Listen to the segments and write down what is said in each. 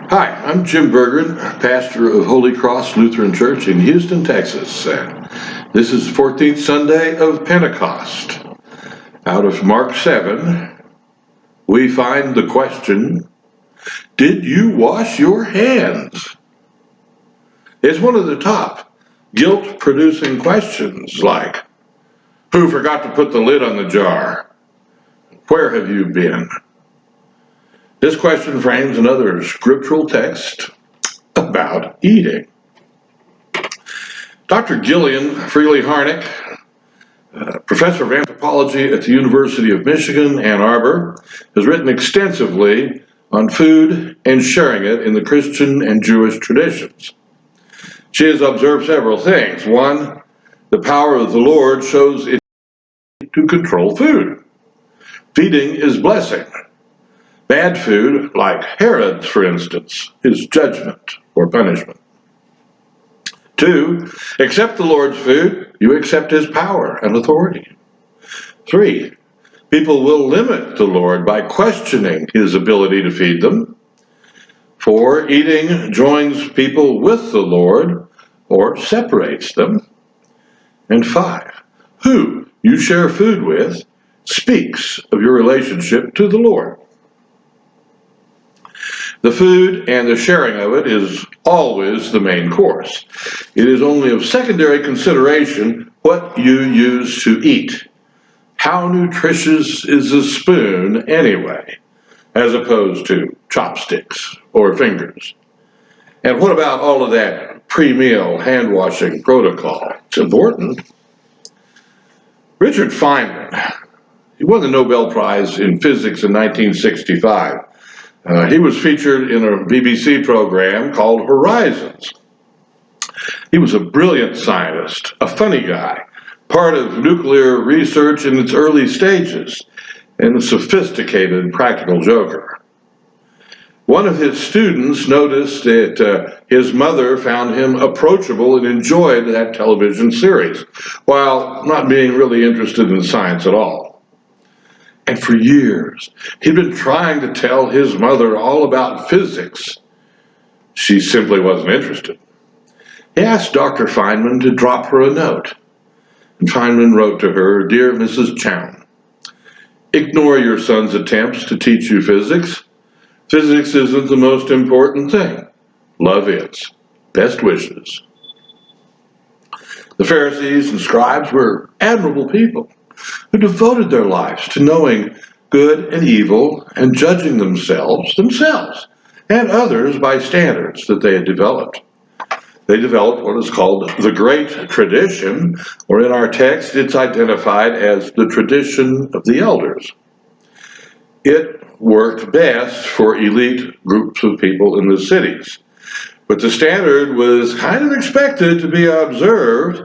Hi, I'm Jim Bergeron, pastor of Holy Cross Lutheran Church in Houston, Texas. This is the 14th Sunday of Pentecost. Out of Mark 7, we find the question, did you wash your hands? It's one of the top guilt-producing questions, like, who forgot to put the lid on the jar? Where have you been? This question frames another scriptural text about eating. Dr. Gillian Freely Harnick, professor of anthropology at the University of Michigan, Ann Arbor, has written extensively on food and sharing it in the Christian and Jewish traditions. She has observed several things. One, the power of the Lord shows it to control food. Feeding is blessing. Bad food, like Herod's, for instance, is judgment or punishment. 2, accept the Lord's food, you accept his power and authority. 3, people will limit the Lord by questioning his ability to feed them. 4, eating joins people with the Lord or separates them. And 5, who you share food with speaks of your relationship to the Lord. The food and the sharing of it is always the main course. It is only of secondary consideration what you use to eat. How nutritious is a spoon anyway, as opposed to chopsticks or fingers? And what about all of that pre-meal hand-washing protocol? It's important. Richard Feynman, he won the Nobel Prize in Physics in 1965. He was featured in a BBC program called Horizons. He was a brilliant scientist, a funny guy, part of nuclear research in its early stages, and a sophisticated practical joker. One of his students noticed that his mother found him approachable and enjoyed that television series, while not being really interested in science at all. And for years, he'd been trying to tell his mother all about physics. She simply wasn't interested. He asked Dr. Feynman to drop her a note. And Feynman wrote to her, "Dear Mrs. Chown, ignore your son's attempts to teach you physics. Physics isn't the most important thing. Love is. Best wishes." The Pharisees and scribes were admirable people who devoted their lives to knowing good and evil and judging themselves and others by standards that they had developed. They developed what is called the Great Tradition, or in our text it's identified as the tradition of the elders. It worked best for elite groups of people in the cities. But the standard was kind of expected to be observed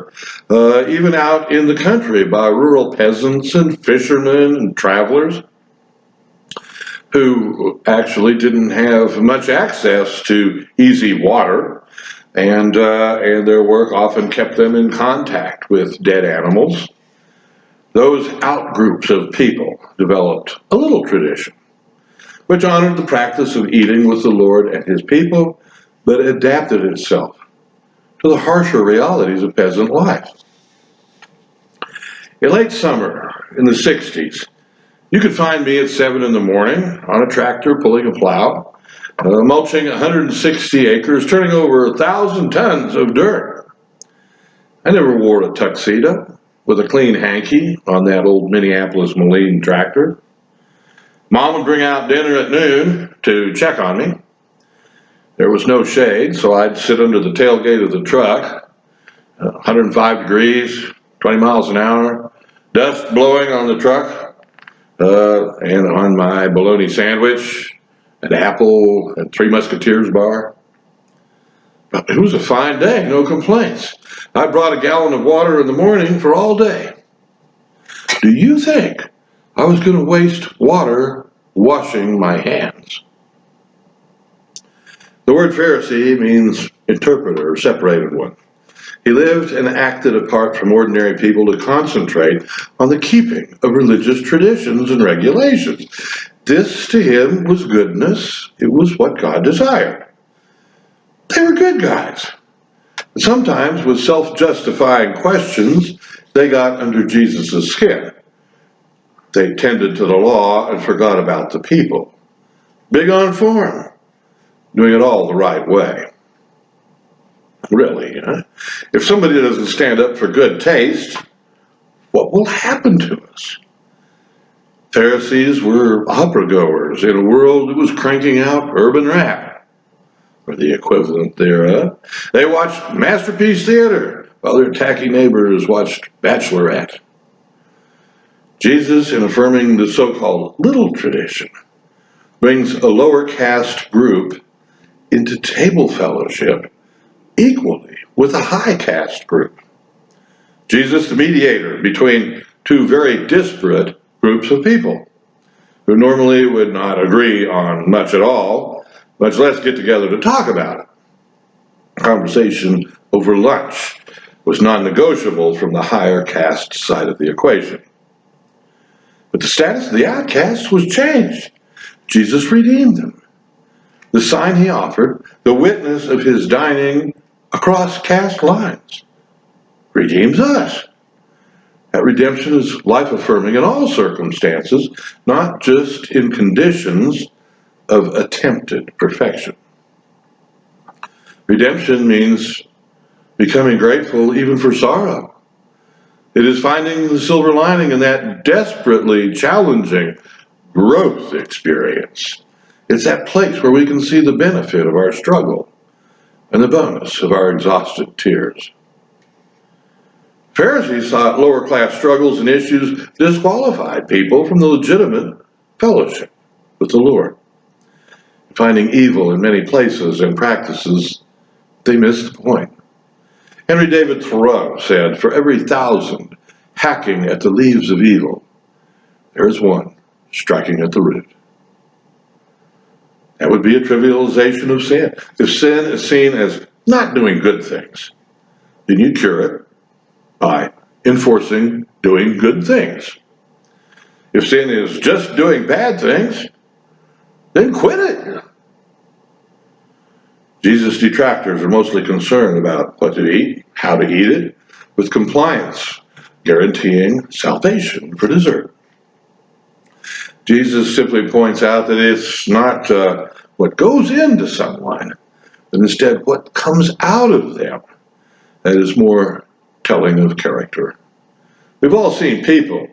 even out in the country by rural peasants and fishermen and travelers who actually didn't have much access to easy water, and their work often kept them in contact with dead animals. Those outgroups of people developed a little tradition, which honored the practice of eating with the Lord and his people, but adapted itself to the harsher realities of peasant life. In late summer, in the 60s, you could find me at 7 in the morning on a tractor pulling a plow, mulching 160 acres, turning over 1,000 tons of dirt. I never wore a tuxedo with a clean hanky on that old Minneapolis Moline tractor. Mom would bring out dinner at noon to check on me. There was no shade, so I'd sit under the tailgate of the truck, 105 degrees, 20 miles an hour, dust blowing on the truck, and on my bologna sandwich, an apple, and Three Musketeers bar. But it was a fine day, no complaints. I brought a gallon of water in the morning for all day. Do you think I was going to waste water washing my hands? The word Pharisee means interpreter or separated one. He lived and acted apart from ordinary people to concentrate on the keeping of religious traditions and regulations. This to him was goodness. It was what God desired. They were good guys. Sometimes with self-justifying questions, they got under Jesus' skin. They tended to the law and forgot about the people. Big on form, doing it all the right way. Really, huh? If somebody doesn't stand up for good taste, what will happen to us? Pharisees were opera goers in a world that was cranking out urban rap, or the equivalent thereof. They watched Masterpiece Theater while their tacky neighbors watched Bachelorette. Jesus, in affirming the so-called little tradition, brings a lower caste group into table fellowship equally with a high caste group. Jesus, the mediator between two very disparate groups of people who normally would not agree on much at all, much less get together to talk about it. Conversation over lunch was non-negotiable from the higher caste side of the equation. But the status of the outcasts was changed. Jesus redeemed them. The sign he offered, the witness of his dining across caste lines, redeems us. That redemption is life-affirming in all circumstances, not just in conditions of attempted perfection. Redemption means becoming grateful even for sorrow. It is finding the silver lining in that desperately challenging growth experience. It's that place where we can see the benefit of our struggle and the bonus of our exhausted tears. Pharisees thought lower class struggles and issues disqualified people from the legitimate fellowship with the Lord. Finding evil in many places and practices, they missed the point. Henry David Thoreau said, "For every 1,000 hacking at the leaves of evil, there is one striking at the root." That would be a trivialization of sin. If sin is seen as not doing good things, then you cure it by enforcing doing good things. If sin is just doing bad things, then quit it. Jesus' detractors are mostly concerned about what to eat, how to eat it, with compliance, guaranteeing salvation for dessert. Jesus simply points out that it's not what goes into someone, but instead what comes out of them that is more telling of character. We've all seen people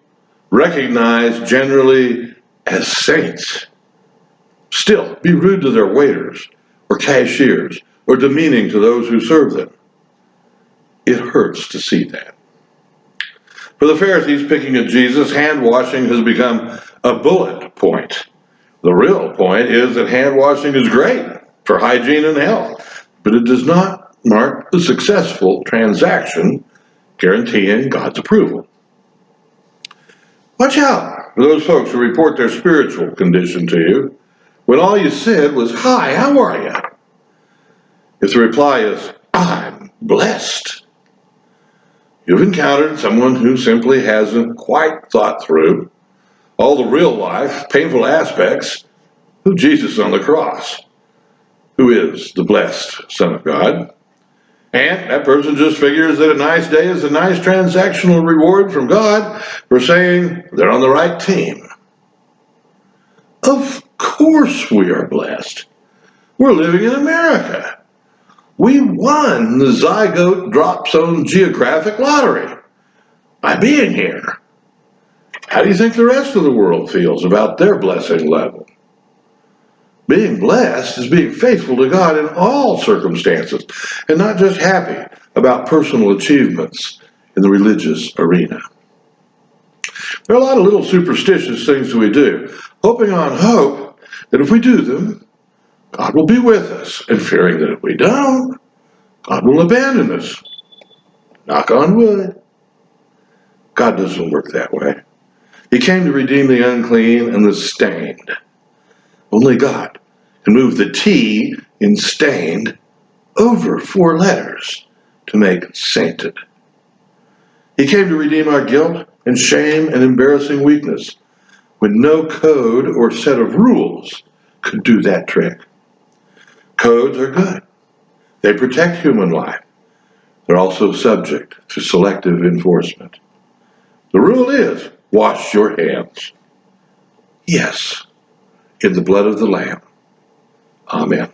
recognized generally as saints still be rude to their waiters or cashiers or demeaning to those who serve them. It hurts to see that. For the Pharisees picking at Jesus, hand washing has become a bullet point. The real point is that hand washing is great for hygiene and health, but it does not mark a successful transaction guaranteeing God's approval. Watch out for those folks who report their spiritual condition to you when all you said was, "Hi, how are you?" If the reply is, "I'm blessed," you've encountered someone who simply hasn't quite thought through all the real life, painful aspects of Jesus on the cross, who is the blessed Son of God. And that person just figures that a nice day is a nice transactional reward from God for saying they're on the right team. Of course we are blessed. We're living in America. We won the Zygote Drop Zone Geographic Lottery by being here. How do you think the rest of the world feels about their blessing level? Being blessed is being faithful to God in all circumstances and not just happy about personal achievements in the religious arena. There are a lot of little superstitious things that we do, hoping on hope that if we do them, God will be with us, and fearing that if we don't, God will abandon us. Knock on wood. God doesn't work that way. He came to redeem the unclean and the stained. Only God can move the T in stained over 4 letters to make sainted. He came to redeem our guilt and shame and embarrassing weakness when no code or set of rules could do that trick. Codes are good. They protect human life. They're also subject to selective enforcement. The rule is, wash your hands. Yes, in the blood of the Lamb. Amen.